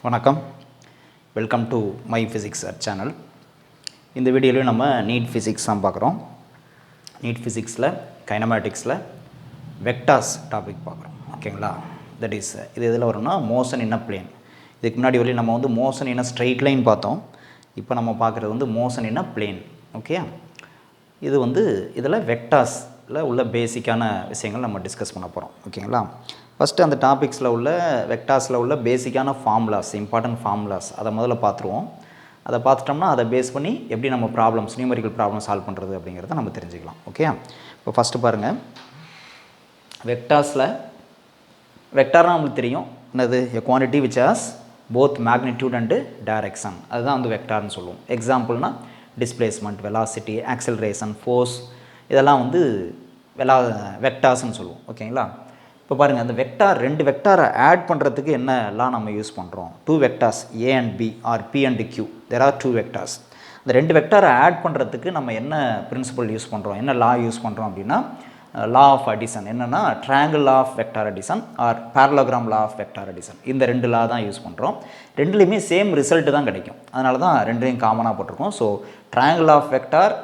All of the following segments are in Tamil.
வணக்கம், welcome to my physics channel. இந்த வீடியோவில் நம்ம நீட் ஃபிசிக்ஸ் தான் பார்க்குறோம். நீட் ஃபிசிக்ஸில் கைனமேட்டிக்ஸில் வெக்டார்ஸ் டாபிக் பார்க்குறோம். ஓகேங்களா? தட் இஸ் இது எதில் வரும்னா மோஷன் இன் அ பிளேன். இதுக்கு முன்னாடி வரையும் நம்ம வந்து மோஷன் இன் அ ஸ்ட்ரெயிட் லைன் பார்த்தோம். இப்போ நம்ம பார்க்குறது வந்து மோஷன் இன் அ பிளேன். ஓகே, இது வந்து இதில் வெக்டார்ஸில் உள்ள பேசிக்கான விஷயங்கள் நம்ம டிஸ்கஸ் பண்ண போகிறோம். ஓகேங்களா? ஃபஸ்ட்டு அந்த டாபிக்ஸில் உள்ள வெக்டார்ஸில் உள்ள பேசிக்கான ஃபார்முலாஸ், இம்பார்ட்டன்ட் ஃபார்முலாஸ் அதை முதல்ல பார்த்துருவோம். அதை பார்த்துட்டோம்னா அதை பேஸ் பண்ணி எப்படி நம்ம ப்ராப்ளம்ஸ், நியூமரிக்கல் ப்ராப்ளம் சால்வ் பண்ணுறது அப்படிங்கிறத நம்ம தெரிஞ்சுக்கலாம். ஓகே, இப்போ ஃபஸ்ட்டு பாருங்கள், வெக்டார்ஸில் வெக்டார்னால் நம்மளுக்கு தெரியும் என்னது, a quantity which has both magnitude and direction, அதுதான் வந்து வெக்டார்னு சொல்லுவோம். எக்ஸாம்பிள்னா டிஸ்பிளேஸ்மெண்ட், வெலாசிட்டி, ஆக்சலரேஷன், ஃபோர்ஸ், இதெல்லாம் வந்து வெக்டார்ஸ்ன்னு சொல்லுவோம். ஓகேங்களா? இப்போ பாருங்கள், அந்த வெக்டார் ரெண்டு வெக்டாரை ஆட் பண்ணுறதுக்கு என்னெல்லாம் நம்ம யூஸ் பண்ணுறோம்? Two vectors A and B are P and Q, there are two vectors. அந்த ரெண்டு வெக்டாரை ஆட் பண்ணுறதுக்கு நம்ம என்ன பிரின்சிபல் யூஸ் பண்ணுறோம், என்ன லா யூஸ் பண்ணுறோம் அப்படின்னா லா ஆஃப் அடிஷன். என்னென்னா triangle law of vector addition or parallelogram law of vector addition. இந்த ரெண்டு லா தான் யூஸ் பண்ணுறோம். ரெண்டுலேயுமே சேம் ரிசல்ட்டு தான் கிடைக்கும். அதனால தான் ரெண்டையும் காமனாக போட்டிருக்கோம். So triangle of vector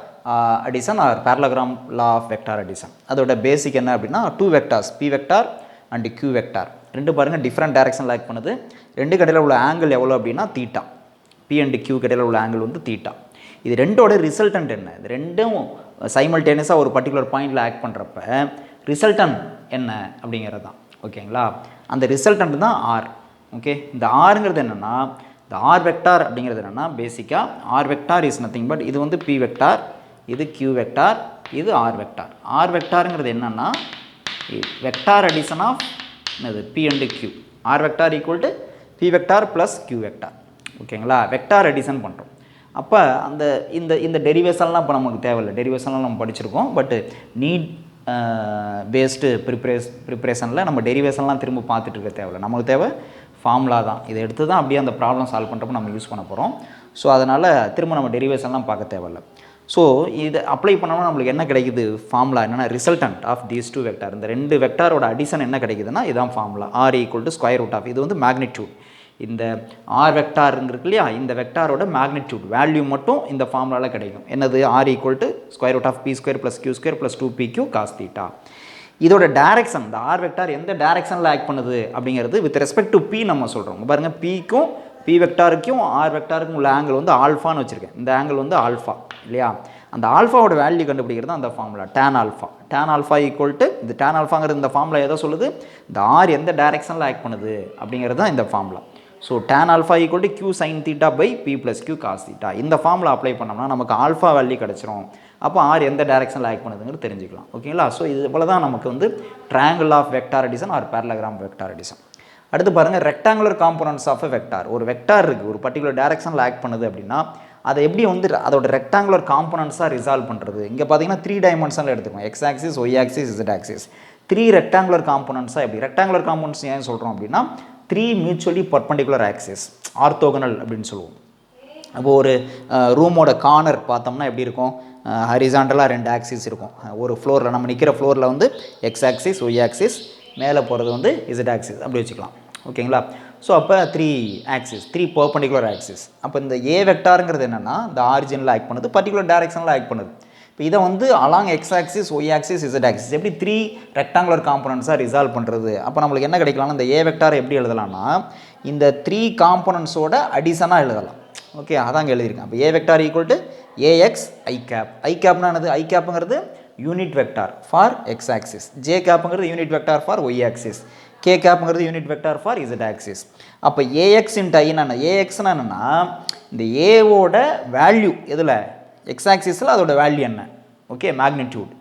addition or parallelogram law of vector addition. அதோட பேசிக் என்ன அப்படின்னா two vectors P vector and Q vector. ரெண்டு பாருங்கள் டிஃப்ரெண்ட் டைரக்ஷன் லைக் பண்ணுது. ரெண்டு கடையில் உள்ள ஆங்கிள் எவ்வளோ அப்படின்னா தீட்டா. பி அண்ட் கியூ கடையில் உள்ள ஆங்கிள் வந்து தீட்டா. இது ரெண்டோட ரிசல்டன்ட் என்ன? இது ரெண்டும் சைமல்டேனியஸாக ஒரு பர்டிகுலர் பாயிண்டில் ஆக்ட் பண்ணுறப்ப ரிசல்டன்ட் என்ன அப்படிங்கிறது தான். ஓகேங்களா? அந்த ரிசல்டன்ட் தான் ஆர். ஓகே, இந்த ஆருங்கிறது என்னென்னா, இந்த ஆர் வெக்டார் அப்படிங்கிறது என்னென்னா பேசிக்காக R vector is nothing but இது வந்து பி வெக்டார், இது கியூ வெக்டார், இது ஆர் வெக்டார். ஆர் வெக்டாருங்கிறது என்னென்னா வெக்டார் அடிஷன் ஆஃப் என்னது P and Q. R vector equal to P vector plus Q vector. ஓகேங்களா? வெக்டார் அடிஷன் பண்ணுறோம். அப்போ அந்த இந்த டெரிவேஷன்லாம் இப்போ நமக்கு தேவையில்லை. டெரிவேஷன்லாம் நம்ம படிச்சிருக்கோம். பட் நீட் பேஸ்டு ப்ரிப்ரேஷனில் நம்ம டெரிவேஷன்லாம் திரும்ப பார்த்துட்டு இருக்க தேவையில்லை. நமக்கு தேவை ஃபார்முலா தான். இதை எடுத்து தான் அப்படியே அந்த ப்ராப்ளம் சால்வ் பண்ணுறப்போ நம்ம யூஸ் பண்ண போகிறோம். ஸோ அதனால் திரும்ப நம்ம டெரிவேஷன்லாம் பார்க்க தேவையில்லை. ஸோ இதை அப்ளை பண்ணோம்னா நம்மளுக்கு என்ன கிடைக்குது? ஃபார்முலா என்னென்னா resultant of these two vector. இந்த ரெண்டு வெக்டாரோட அடிஷன் என்ன கிடைக்குதுன்னா இதுதான் formula. R equal to square root of, இது வந்து மேக்னிடியூட். இந்த ஆர் வெக்டார் இருக்கு இல்லையா, இந்த வெக்டாரோட மேக்னிடியூட் வேல்யூ மட்டும் இந்த ஃபார்முலாவில் கிடைக்கும். என்னது? R equal to square root of P square plus Q square plus 2pq cos theta. இதோட டேரக்ஷன், இந்த ஆர் வெக்டார் எந்த டேரக்ஷனில் ஆக்ட் பண்ணுது அப்படிங்கிறது வித் ரெஸ்பெக்ட் டு பி நம்ம சொல்கிறோம். பாருங்கள், பிக்கும் பி வெக்டாருக்கும் ஆர் வெக்டாருக்கும் உள்ள ஆங்கிள் வந்து ஆல்ஃபான்னு வச்சுருக்கேன். இந்த ஆங்கிள் வந்து ஆல்ஃபா இல்லையா? அந்த ஆல்ஃபாவோட வேல்யூ கண்டுபிடிக்கிறது அந்த formula tan alpha. tan alpha equal to இந்த tan ஆல்ஃபாங்கிறது இந்த ஃபார்முலா எதை சொல்லுது? இந்த ஆர் எந்த டைரக்ஷனில் ஆக்ட் பண்ணுது அப்படிங்கிறது தான் இந்த formula. So tan alpha equal to Q sine theta by P plus Q cos theta. இந்த ஃபார்முலா அப்ளை பண்ணோம்னா நமக்கு ஆல்ஃபா வேல்யூ கிடச்சிரும். அப்போ ஆர் எந்த டைரக்ஷனில் ஆக்ட் பண்ணுதுங்கிறது தெரிஞ்சுக்கலாம். ஓகேங்களா? ஸோ இது போல தான் நமக்கு வந்து triangle of vector addition or parallelogram vector addition. அடுத்து பாருங்கள், rectangular components of a vector. ஒரு வெக்டார் இருக்குது, ஒரு பர்டிகுலர் டைரக்ஷனில் ஆக்ட் பண்ணுது அப்படின்னா அதை எப்படி வந்து அதோட ரெக்டாங்குலர் காம்போனன்ட்ஸாக ரிசால்வ் பண்ணுறது? இங்கே பார்த்தீங்கன்னா 3 டைமென்ஷனில் எடுத்துக்கோம். X axis, Y axis, Z axis. 3 rectangular காம்போனன்ட்ஸாக எப்படி? ரெக்டாங்குலர் காம்போனன்ட்ஸ் ஏன் சொல்கிறோம் அப்படின்னா 3 மியூச்சுவலி பர்பண்டிகுலர் ஆக்சிஸ், ஆர்த்தோகனல் அப்படின்னு சொல்லுவோம். அப்போது ஒரு ரூமோட கார்னர் பார்த்தோம்னா எப்படி இருக்கும்? ஹரிசாண்டலாக 2 ஆக்சிஸ் இருக்கும். ஒரு ஃப்ளோரில் நம்ம நிற்கிற ஃப்ளோரில் வந்து எக்ஸ் ஆக்சிஸ், ஒய் ஆக்சிஸ், மேலே போகிறது வந்து இசட் ஆக்சிஸ், அப்படி வச்சுக்கலாம். ஓகேங்களா? ஸோ அப்போ 3 ஆக்சிஸ், 3 பர்பண்டிகுலர் ஆக்சிஸ். அப்போ இந்த ஏ வெக்டாருங்கிறது என்னென்னா இந்த ஆரிஜினில் ஆக்ட் பண்ணுது, பர்டிகுலர் டைரக்ஷனில் ஆக்ட் பண்ணுது. இப்போ இதை வந்து along X axis, Y axis, Z axis எப்படி 3 ரெக்டாங்குலர் காம்போனன்ட்ஸாக ரிசால்வ் பண்ணுறது? அப்போ நம்மளுக்கு என்ன கிடைக்கலாம்னா இந்த ஏ வெக்டார் எப்படி எழுதலாம்னா இந்த 3 காம்போனன்ட்ஸோட அடிஷனாக எழுதலாம். ஓகே, அதாங்க எழுதியிருக்கேன். அப்போ A vector equal to A X I cap. I கேப்னா என்னது? ஐ கேப்புங்கிறது unit vector for X axis, J கேப்புங்கிறது unit vector for Y axis, K கேப்புங்கிறது unit vector for Z axis. அப்போ ஏஎக்ஸ் இன்ட் ஐன்னா ஏஎக்ஸ்னா என்னென்னா இந்த ஏவோட வேல்யூ எதில்? எக்ஸ் ஆக்சிஸில் அதோட வேல்யூ என்ன? Okay, magnitude.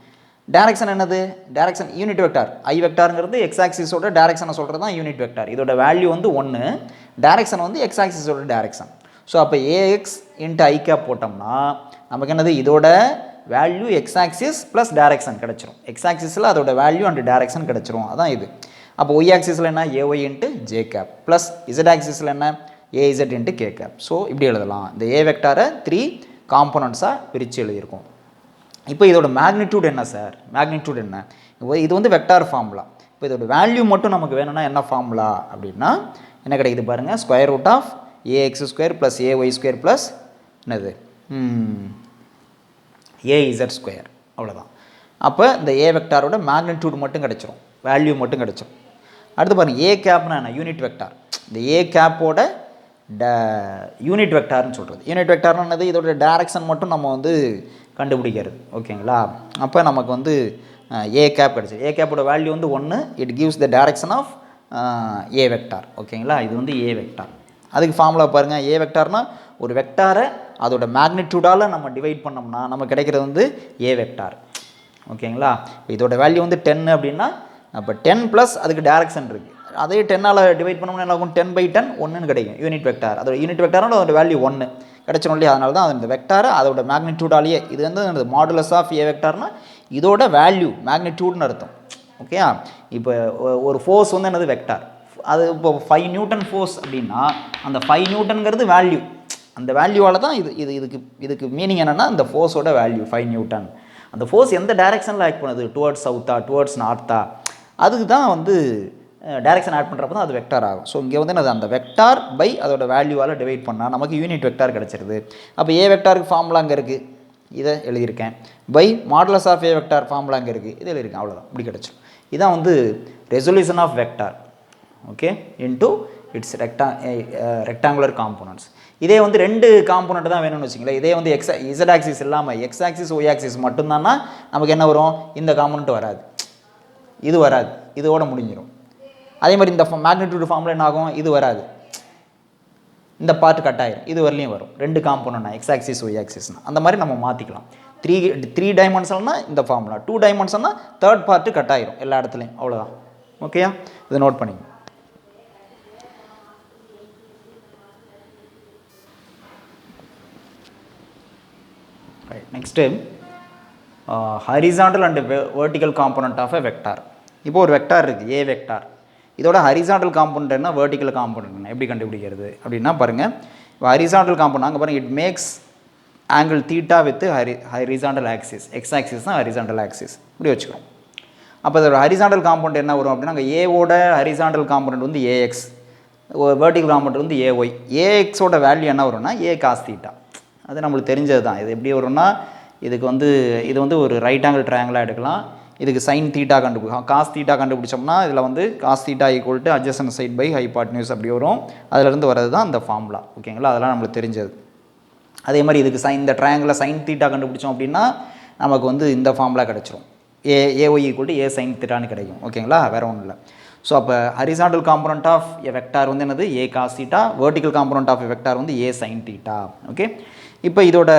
டேரக்ஷன் என்னது? Direction unit vector. ஐ வெக்டாருங்கிறது எக்ஸ் ஆக்சிஸோட டேரக்ஷனை சொல்கிறது தான் யூனிட் வெக்டார். இதோட வேல்யூ வந்து 1, டேரக்ஷன் வந்து எக்ஸ் ஆக்சிஸோட டேரக்ஷன். ஸோ அப்போ ஏஎக்ஸ் இன்ட்டு ஐ கேப் போட்டோம்னா நமக்கு என்னது? இதோட value X axis plus direction கிடச்சிரும். எக்ஸ் ஆக்சிஸில் அதோட வேல்யூ அண்ட் டேரக்ஷன் கிடச்சிரும். அதான் இது. அப்போ ஒய் ஆக்சிஸில் என்ன? A Y into J cap plus Z ஆக்சிஸில் என்ன? A Z into K cap. So இப்படி எழுதலாம். இந்த ஏ வெக்டாரை 3 காம்போனன்ட்ஸாக பிரித்து எழுதியிருக்கோம். இப்போ இதோட மேக்னிடியூட் என்ன சார்? மேக்னிடியூட் என்ன? இது வந்து வெக்டார் ஃபார்முலா. இப்போ இதோட வேல்யூ மட்டும் நமக்கு வேணும்னா என்ன ஃபார்முலா அப்படின்னா என்ன கிடைக்குது பாருங்கள், square root of ax square plus AY square plus என்னது ஏஇசட் ஸ்கொயர், அவ்வளோதான். அப்போ இந்த ஏ வெக்டாரோட மேக்னிடியூட் மட்டும் கிடச்சிரும், வேல்யூ மட்டும் கிடச்சிரும். அடுத்து பாருங்கள், ஏ கேப்னா என்ன, யூனிட் வெக்டார். இந்த ஏ கேப்போட யூனிட் வெக்டார்னு சொல்கிறது. யூனிட் வெக்டார்னு என்னது, இதோட டைரக்ஷன் மட்டும் நம்ம வந்து கண்டுபிடிக்கிறது. ஓகேங்களா? அப்போ நமக்கு வந்து ஏ கேப் கிடச்சிது. ஏ கேப்போட வேல்யூ வந்து 1, it gives the direction of A vector. ஓகேங்களா? இது வந்து ஏ வெக்டார். அதுக்கு ஃபார்முலா பாருங்கள், ஏ வெக்டார்னால் ஒரு வெக்டாரை அதோட மேக்னிடியூடால் நம்ம டிவைட் பண்ணோம்னா நமக்கு கிடைக்கிறது வந்து ஏ வெக்டார். ஓகேங்களா? இதோட வேல்யூ வந்து 10 அப்படின்னா அப்போ 10 ப்ளஸ் அதுக்கு டைரக்ஷன் இருக்குது. அதே 10ஆல் டிவைட் பண்ணோம்னா என்ன ஆகும், 10/10 1ன்னு கிடைக்கும் யூனிட் வெக்டார். அதோட யூனிட் வெக்டார்னால் அதோட வேல்யூ 1 கிடச்சிடும் இல்லையா? அதனால தான் அந்த வெக்டாரை அதோட மேக்னிடியூடாலேயே, இது வந்து மாடுலஸ் ஆஃப் ஏ வெக்டார்னால் இதோட வேல்யூ மேக்னிடியூட்னு அர்த்தம். ஓகேயா? இப்போ ஒரு ஃபோர்ஸ் வந்து என்னது வெக்டார், அது இப்போ 5 நியூட்டன் ஃபோர்ஸ் அப்படின்னா அந்த 5 நியூட்டனுங்கிறது வேல்யூ. அந்த வேல்யூவால் தான் இதுக்கு மீனிங் என்னென்னா இந்த ஃபோர்ஸோட வேல்யூ 5 நியூட்டன். அந்த ஃபோர்ஸ் எந்த டைரெக்ஷனில் ஆக்ட் பண்ணுது, டுவர்ட்ஸ் சவுத்தா டுவர்ட்ஸ் நார்த்தா, அதுக்கு தான் வந்து டைரெக்ஷன் ஆட் பண்ணுறப்ப தான் அது வெக்டார் ஆகும். ஸோ இங்கே வந்து என்னது, அந்த வெக்டார் பை அதோட வேல்யூவால் டிவைட் பண்ணால் நமக்கு யூனிட் வெக்டார் கிடச்சிருது. அப்போ ஏ வெக்டாருக்கு ஃபார்முலா அங்கே இருக்குது, இதை எழுதியிருக்கேன். By modulus of A vector formula அங்கே இருக்குது, இதை எழுதியிருக்கேன். அவ்வளோதான், இப்படி கிடச்சிடும். இதான் வந்து resolution of vector. Okay, into its rectangular components. இதே வந்து 2 காம்போனண்ட் தான் வேணும்னு வச்சுங்களேன். இதே வந்து இசட் ஆக்சிஸ் இல்லாமல் எக்ஸ் ஆக்சிஸ் ஒய் ஆக்சிஸ் மட்டும்தான்னா நமக்கு என்ன வரும், இந்த காம்போனண்ட் வராது, இது வராது, இதோட முடிஞ்சிடும். அதே மாதிரி இந்த மேக்னிடியூட் ஃபார்முலா என்ன ஆகும், இது வராது, இந்த பார்ட் கட் ஆயிரும், இது வரலையும் வரும். 2 காம்போனண்ட்னா எக்ஸ் ஆக்சிஸ் ஒய் ஆக்சிஸ்னா அந்த மாதிரி நம்ம மாற்றிக்கலாம். 3 டைமென்ஷன்னா இந்த ஃபார்முலா, 2 டைமென்ஷன்னா தேர்ட் பார்ட்டு கட் ஆயிரும் எல்லா இடத்துலையும். அவ்வளோதான். ஓகேயா? இதை நோட் பண்ணிங்க. Next horizontal and vertical component of a vector. இப்போ ஒரு வெக்டார் இருக்குது, ஏ வெக்டார். இதோட ஹரிசாண்டல் காம்போனண்ட் என்ன, வெர்டிக்கல் காம்போனண்ட் என்ன, எப்படி கண்டுபிடிக்கிறது அப்படின்னா பாருங்கள், இப்போ ஹரிசாண்டல் காம்போனண்ட் அங்கே பாருங்கள், it makes angle theta with horizontal axis, X axis தான் ஹரிசாண்டல் ஆக்சிஸ், இப்படி வச்சுக்கிறோம். அப்போ இதோட ஹரிசாண்டல் காம்போனண்ட் என்ன வரும் அப்படின்னா, அங்கே ஏவோட ஹரிசாண்டல் காம்போனண்ட் வந்து ஏஎக்ஸ், வெர்டிக்கல் காம்போனண்ட் வந்து ஏஒய். ஏஎக்ஸோட வேல்யூ என்ன வரும்னா ஏ காஸ் தீட்டா, அது நம்மளுக்கு தெரிஞ்சது தான். இது எப்படி வரும்னா, இதுக்கு வந்து இது வந்து ஒரு ரைட் ஆங்கிள் ட்ரையாங்கிளாக எடுக்கலாம். இதுக்கு சைன் தீட்டா கண்டுபிடிக்கும், காஸ் தீட்டா கண்டுபிடிச்சோம்னா இதில் வந்து cos theta equal to adjacent side by hypotenuse அப்படி வரும். அதிலேருந்து வரது தான் இந்த ஃபார்முலா. ஓகேங்களா? அதெல்லாம் நம்மளுக்கு தெரிஞ்சது. அதே மாதிரி இதுக்கு இந்த ட்ரையாங்கிளில் சைன் தீட்டா கண்டுபிடிச்சோம் அப்படின்னா நமக்கு வந்து இந்த ஃபார்முலா கிடச்சிரும், A Y equal to A sine தீட்டான்னு கிடைக்கும். ஓகேங்களா? வேறு ஒன்றும் இல்லை. ஸோ அப்போ horizontal component of a vector வந்து என்னது, A cos theta. Vertical component of a vector வந்து ஏ சைன் தீட்டா. ஓகே, இப்போ இதோட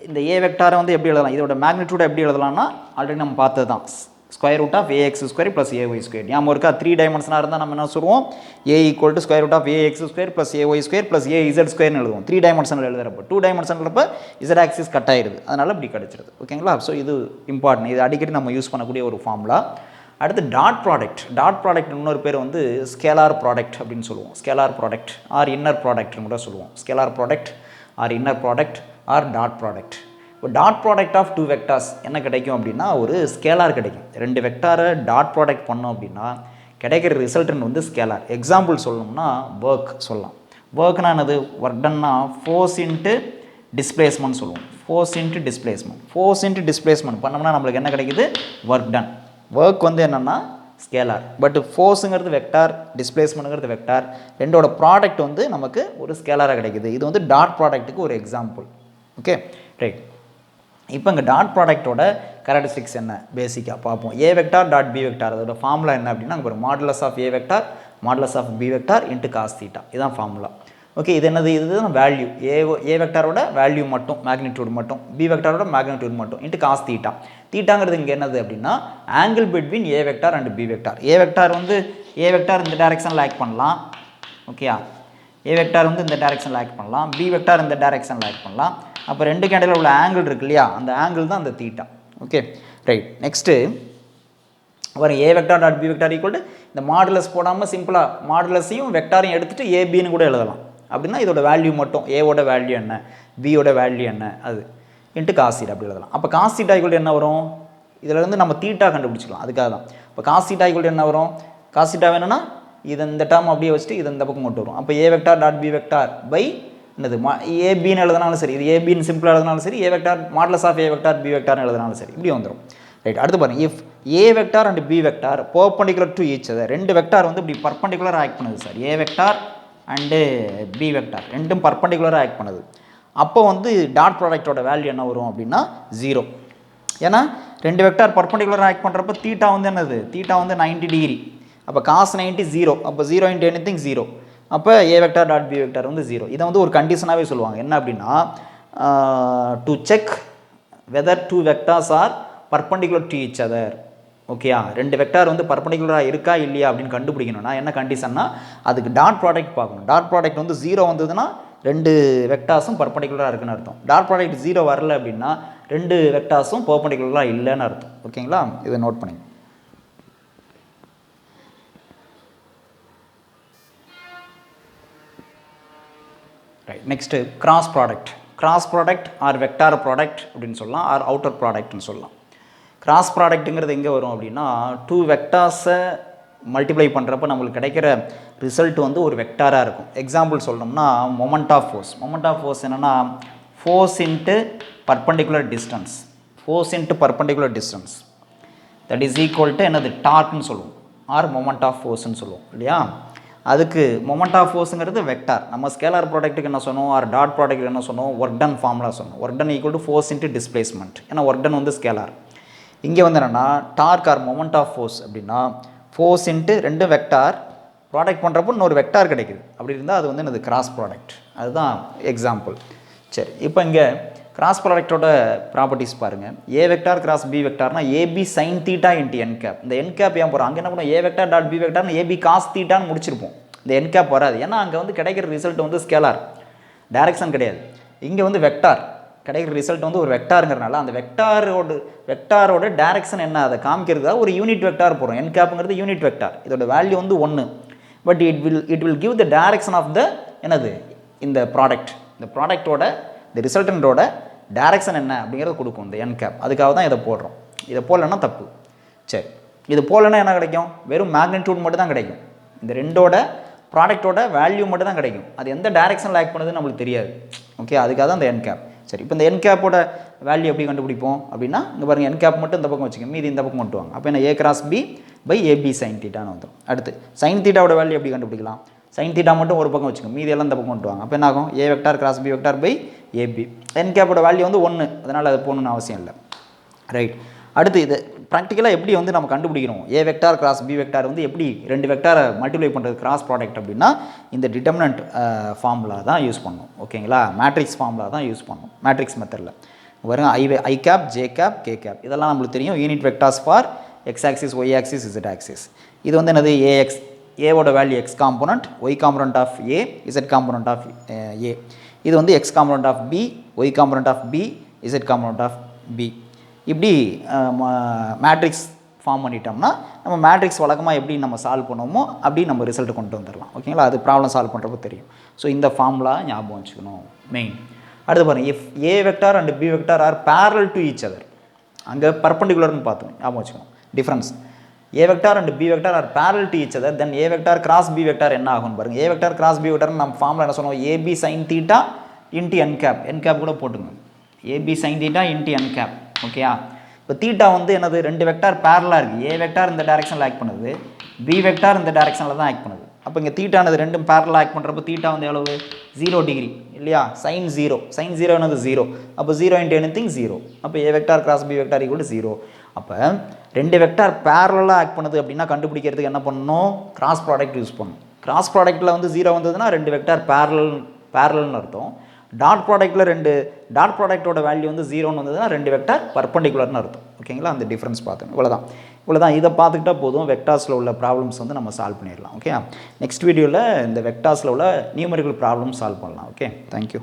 இந்த ஏ வெக்டாரை வந்து எப்படி எழுதலாம், இதோட மேக்னிடியூட் எப்படி எழுதலாம்னா ஆல்ரெடி நம்ம பார்த்தது தான், square root of ax square plus AY square. ஞாபகம் இருக்கா? 3 டைமென்ஷனாக இருந்தால் நம்ம என்ன சொல்லுவோம், A equal to square root of ax square plus AY square plus A Z ஸ்கொயர்னு எழுதுவோம். 3 டைமென்ஷனில் எழுதுறப்போ 2 டைமென்ஷனில் இசட் ஆக்சிஸ் கட் ஆயிடுது, அதனால் இப்படி கிடச்சிருது. ஓகேங்களா? ஸோ இது இம்பார்ட்டன்ட், இது அடிக்கடி நம்ம யூஸ் பண்ணக்கூடிய ஒரு ஃபார்முலா. அடுத்து டாட் ப்ராடக்ட். டாட் ப்ராடக்ட் இன்னொரு பேர் வந்து ஸ்கேலார் ப்ராடக்ட் அப்படின்னு சொல்லுவோம். ஸ்கேலார் ப்ராடக்ட் ஆர் இன்னர் ப்ராடக்ட்னு கூட சொல்லுவோம். Scalar product or inner product or dot product. இப்போ டாட் ப்ராடக்ட் ஆஃப் 2 வெக்டார்ஸ் என்ன கிடைக்கும் அப்படின்னா ஒரு ஸ்கேலார் கிடைக்கும். 2 வெக்டாரை டாட் ப்ராடக்ட் பண்ணோம் அப்படின்னா கிடைக்கிற ரிசல்ட்னு வந்து ஸ்கேலார். எக்ஸாம்பிள் சொல்லணும்னா ஒர்க் சொல்லலாம். ஒர்க்னா என்னது, ஒர்க் டன்னா ஃபோர்ஸ் இன்ட்டு டிஸ்பிளேஸ்மெண்ட் சொல்லுவோம். Force into displacement, force into displacement பண்ணோம்னா நம்மளுக்கு என்ன கிடைக்குது, ஒர்க் டன். ஒர்க் வந்து என்னென்னா ஸ்கேலார், பட் ஃபோர்ஸுங்கிறது வெக்டார், டிஸ்பிளேஸ்மெண்ட்டுங்கிறது வெக்டார். ரெண்டோட ப்ராடக்ட் வந்து நமக்கு ஒரு ஸ்கேலாராக கிடைக்குது. இது வந்து டாட் ப்ராடக்ட்டுக்கு ஒரு எக்ஸாம்பிள். Okay, right. இப்போ இங்கே டாட் ப்ராடக்ட்டோட கேரக்டரிஸ்டிக்ஸ் என்ன பேசிக்காக பார்ப்போம். A vector dot B vector, அதோட ஃபார்முலா என்ன அப்படின்னா அங்கே ஒரு modulus of A vector modulus of B vector into cos theta, இதுதான் ஃபார்முலா. ஓகே, இது என்னது, இதுதான் வேல்யூ. ஏ வெக்டாரோட வேல்யூ மட்டும், மேக்னிடியூட் மட்டும், பி வெக்டாரோட மேக்னிடியூட் மட்டும் இன்ட்டு காஸ் தீட்டா. தீட்டாங்கிறது இங்கே என்னது அப்படின்னா angle between A vector and B vector. A vector வந்து ஏ வெக்டார் இந்த டைரெக்ஷனில் ஆக்ட் பண்ணலாம். ஓகேயா? ஏ வெக்டார் வந்து இந்த டைரெக்ஷனில் ஆக்ட் பண்ணலாம், பி வெக்டார் இந்த டைரெக்ஷனில் ஆக்ட் பண்ணலாம். அப்போ ரெண்டு கேண்டில் உள்ள ஆங்கிள் இருக்கு இல்லையா, அந்த ஆங்கிள் தான் அந்த தீட்டா. Okay, right. நெக்ஸ்ட்டு வர A vector dot B vector equal to இந்த மாடுலஸ் போடாமல் சிம்பிளாக மாடுலஸையும் வெக்டாரையும் எடுத்துகிட்டு ஏபின்னு கூட எழுதலாம். அப்படின்னா இதோட வேல்யூ மட்டும், ஏவோட வேல்யூ என்ன, பியோட வேல்யூ என்ன, அது இன்ட்டு காஸ் தீட்டா அப்படி எழுதலாம். அப்போ காஸ் தீட்டா ஈக்குவல் என்ன வரும், இதில் இருந்து நம்ம தீட்டா கண்டுபிடிச்சிக்கலாம். அதுக்காக தான் இப்போ காஸ் தீட்டா ஈக்குவல் என்ன வரும், காஸ் தீட்டா வேணும்னா இது இந்த டேர்ம் அப்படியே வச்சுட்டு இது இந்த பக்கம் கொண்டு வரும். அப்போ A vector dot B vector by என்னது ஏபின்னு எழுதினாலும் சரி, இது ஏபின்னு சிம்பிளாக எழுதினாலும் சரி, A vector modulus of A vector B வெக்டார்னு எழுதினாலும் சரி, இப்படி வந்துடும். ரைட், அடுத்து பாருங்கள், if A vector and B vector perpendicular to each other, ரெண்டு வெக்டார் வந்து இப்படி பர்பண்டிகுலராக ஆக்ட் பண்ணுது sir. A vector and B vector ரெண்டும் பர்பண்டிகுலராக ஆக்ட் பண்ணுது. அப்போ வந்து டாட் ப்ராடக்டோட வேல்யூ என்ன வரும் அப்படின்னா 0. ஏன்னா ரெண்டு வெக்டார் பர்பண்டிகுலராக ஆக்ட் பண்ணுறப்ப தீட்டா வந்து என்னது, தீட்டா வந்து 90 டிகிரி. அப்போ காஸ் 90 0. அப்போ 0 இன்ட்டு எனிதிங் 0. அப்போ A vector dot B vector வந்து 0. இதை வந்து ஒரு கண்டிஷனாகவே சொல்லுவாங்க. என்ன அப்படின்னா, to check whether two vectors are perpendicular to each other. ஓகேயா, ரெண்டு வெக்டார் வந்து பர்பண்டிகுலராக இருக்கா இல்லையா அப்படின்னு கண்டுபிடிக்கணும்னா என்ன கண்டிஷன்னா, அதுக்கு டாட் ப்ராடக்ட் பார்க்கணும். டாட் ப்ராடக்ட் வந்து 0 வந்ததுன்னா ரெண்டு வெக்டார்ஸும் பர்பண்டிகுலராக இருக்குன்னு அர்த்தம். டாட் ப்ராடக்ட் 0 வரல அப்படின்னா ரெண்டு வெக்டார்ஸும் பர்பண்டிகுலராக இல்லைன்னு அர்த்தம். ஓகேங்களா, இதை நோட் பண்ணி. Right, next cross product. Cross product or vector product அப்படின்னு சொல்லலாம், ஆர் அவுட்டர் ப்ராடக்ட்னு சொல்லலாம். கிராஸ் ப்ராடக்ட்டுங்கிறது எங்கே வரும் அப்படின்னா, டூ வெக்டார்ஸை மல்டிப்ளை பண்ணுறப்ப நம்மளுக்கு கிடைக்கிற ரிசல்ட் வந்து ஒரு வெக்டாராக இருக்கும். எக்ஸாம்பிள் சொல்லணும்னா moment of force. Moment of force என்னென்னா, force into perpendicular distance. Force into perpendicular distance that is equal to என்னது, டார்க்னு சொல்லுவோம், ஆர் மொமெண்ட் ஆஃப் ஃபோர்ஸ்ன்னு சொல்லுவோம் இல்லையா. அதுக்கு மொமெண்ட் ஆஃப் ஃபோர்ஸுங்கிறது வெக்டார். நம்ம ஸ்கேலார் ப்ராடக்ட்டுக்கு என்ன சொன்னோம், ஆர் டாட் ப்ராடக்ட்டுக்கு என்ன சொன்னோம், ஒர்க் டன் ஃபார்முலா சொன்னோம். Work done equal to force into displacement. ஏன்னா ஒர்க் டன் வந்து ஸ்கேலார். இங்கே வந்து என்னென்னா torque or moment of force அப்படின்னா ஃபோர்ஸ் இன்ட்டு ரெண்டு வெக்டார் ப்ராடக்ட் பண்ணுறப்போ இன்னொரு வெக்டார் கிடைக்குது. அப்படி இருந்தால் அது வந்து என்னது, கிராஸ் ப்ராடக்ட். அதுதான் எக்ஸாம்பிள். சரி, இப்போ இங்கே கிராஸ் ப்ராடக்டோட ப்ராப்பர்ட்டிஸ் பாருங்கள். ஏ வெக்டார் கிராஸ் பி வெக்டார்னா ஏபி சைன் தீட்டா இன்ட்டு என் கேப். இந்த என் கேப் ஏன் போகிறோம், அங்கே என்ன பண்ணுவோம், ஏ வெக்டார் டாட் பி வெக்டார்னு ஏபி காஸ் தீட்டான்னு முடிச்சிருப்போம். இந்த என் கேப் வராது. ஏன்னா அங்கே வந்து கிடைக்கிற ரிசல்ட் வந்து ஸ்கேலார், டைரக்ஷன் கிடையாது. இங்கே வந்து வெக்டார், கிடைக்கிற ரிசல்ட் வந்து ஒரு வெக்டாருங்கிறனால அந்த வெக்டாரோட டைரக்ஷன் என்ன அதை காமிக்கிறதுக்காக ஒரு யூனிட் வெக்டார் போகிறோம். என் கேப்புங்கிறது யூனிட் வெக்டார். இதோட வேல்யூ வந்து 1. But it will give the direction of the என்னது, இந்த ப்ராடக்ட். இந்த ப்ராடக்டோட இந்த ரிசல்டன்டோட டைரக்ஷன் என்ன அப்படிங்கிறத கொடுக்கும் இந்த என் கேப். அதுக்காக தான் இதை போடுறோம். இதை போடலன்னா தப்பு. சரி, இது போடலன்னா என்ன கிடைக்கும், வெறும் மேக்னிடியூட் மட்டும் தான் கிடைக்கும். இந்த ரெண்டோட ப்ராடக்டோட வேல்யூ மட்டும் தான் கிடைக்கும். அது எந்த டைரக்ஷனில் ஆக்ட் பண்ணுதுன்னு நம்மளுக்கு தெரியாது. ஓகே, அதுக்காக தான் இந்த என் கேப். சரி, இப்போ இந்த என் கேப்போட வேல்யூ எப்படி கண்டுபிடிப்போம் அப்படின்னா, இங்கே பாருங்கள், என் கேப் மட்டும் இந்த பக்கம் வச்சுக்கோங்க, மீதி இந்த பக்கம் கொண்டு வாங்க. அப்போ என்ன, A cross B by A B sine தீட்டான்னு வந்துடும். அடுத்து சைன் தீட்டாவோட வேல்யூ எப்படி கண்டுபிடிக்கலாம், சைன் தீட்டா மட்டும் ஒரு பக்கம் வச்சுக்கோங்க, மீதி எல்லாம் இந்த பக்கம் கொண்டு வாங்க. அப்போ என்ன ஆகும், A vector cross B vector by A B. N கேப்போட வேல்யூ வந்து 1, அதனால் அது போகணுன்னு அவசியம் இல்லை. ரைட், அடுத்து இது ப்ராக்டிக்கலாக எப்படி வந்து நம்ம கண்டுபிடிக்கிறோம், ஏ வெக்டார் கிராஸ் பி வெக்டார் வந்து எப்படி ரெண்டு வெக்டாரை மல்டிப்ளை பண்ணுறது கிராஸ் ப்ராடக்ட் அப்படின்னா, இந்த டிட்டர்மினன்ட் ஃபார்முலா தான் யூஸ் பண்ணணும். ஓகேங்களா, மேட்ரிக்ஸ் ஃபார்முலா தான் யூஸ் பண்ணணும், மேட்ரிக்ஸ் மெத்தடில். வரும் I cap, J cap, K cap, இதெல்லாம் நம்மளுக்கு தெரியும். Unit vectors for X axis, Y axis, Z axis. இது வந்து என்னது, ஏஎக்ஸ், ஏவோட value X component, Y component of A, Z component of A. இது வந்து X component of B, Y component of B, Z component of B. இப்படி மேட்ரிக்ஸ் ஃபார்ம் பண்ணிட்டோம்னா நம்ம மேட்ரிக்ஸ் வழக்கமாக எப்படி நம்ம சால்வ் பண்ணுவோமோ அப்படி நம்ம ரிசல்ட் கொண்டு வந்துடலாம். ஓகேங்களா, அது ப்ராப்ளம் சால்வ் பண்ணுறப்போ தெரியும். ஸோ இந்த ஃபார்முலா ஞாபகம் வச்சுக்கணும் மெயின். அடுத்து பாருங்கள், if A vector and B vector are parallel to each other. அங்கே பர்பண்டிகுலர்னு பார்த்தோம், ஞாபகம் வச்சுக்கணும் difference. A vector and B vector are parallel to each other, then A vector cross B vector என்ன ஆகும் பாருங்கள். A vector cross B vector நம்ம ஃபார்முலா என்ன சொன்னோம், ஏபி சைன் தீட்டா இன்ட்டு என் கேப். என் கேப் கூட போட்டுங்க, ஏபி சைன் தீட்டா இன்ட்டு என் கேப். ஓகேயா, இப்போ தீட்டா வந்து என்னது, ரெண்டு வெக்டார் பேரலாக இருக்குது. ஏ வெக்டார் இந்த டைரக்ஷனில் ஆக்ட் பண்ணுது, பி வெக்டார் இந்த டைரக்ஷனில் தான் ஆக்ட் பண்ணுது. அப்போ இங்கே தீட்டானது ரெண்டும் பேரலாக ஆக்ட் பண்ணுறப்போ தீட்டா வந்து எவ்வளவு, 0 டிகிரி இல்லையா. சைன் 0, சைன் 0 என்னது 0. அப்போ 0 இன்ட்டு எனிதிங் 0. அப்போ A vector cross B vector equal to 0. அப்போ ரெண்டு வெக்டார் பேரலாக ஆக்ட் பண்ணுது அப்படின்னா கண்டுபிடிக்கிறதுக்கு என்ன பண்ணணும், கிராஸ் ப்ராடக்ட் யூஸ் பண்ணணும். கிராஸ் ப்ராடக்ட்டில் வந்து 0 வந்ததுன்னா ரெண்டு வெக்டார் பேரல்னு அர்த்தம். டாட் ப்ராடக்ட்டில் ரெண்டு டாட் ப்ராடக்டோட வேல்யூ வந்து 0ன்னு வந்ததுன்னா ரெண்டு வெக்டார் பர்பண்டிகுலர்னு அர்த்தம். ஓகேங்களா, அந்த டிஃப்ரென்ஸ் பார்த்தோம். இவ்வளோதான். இதை பார்த்துக்கிட்டா போதும், வெக்டார்ஸில் உள்ள ப்ராப்ளம்ஸ் வந்து நம்ம சால்வ் பண்ணிடலாம். ஓகே, நெக்ஸ்ட் வீடியோவில் இந்த வெக்டார்ஸில் உள்ள நியூமெரிக்கல் ப்ராப்ளம் சால்வ் பண்ணலாம். Okay, thank you.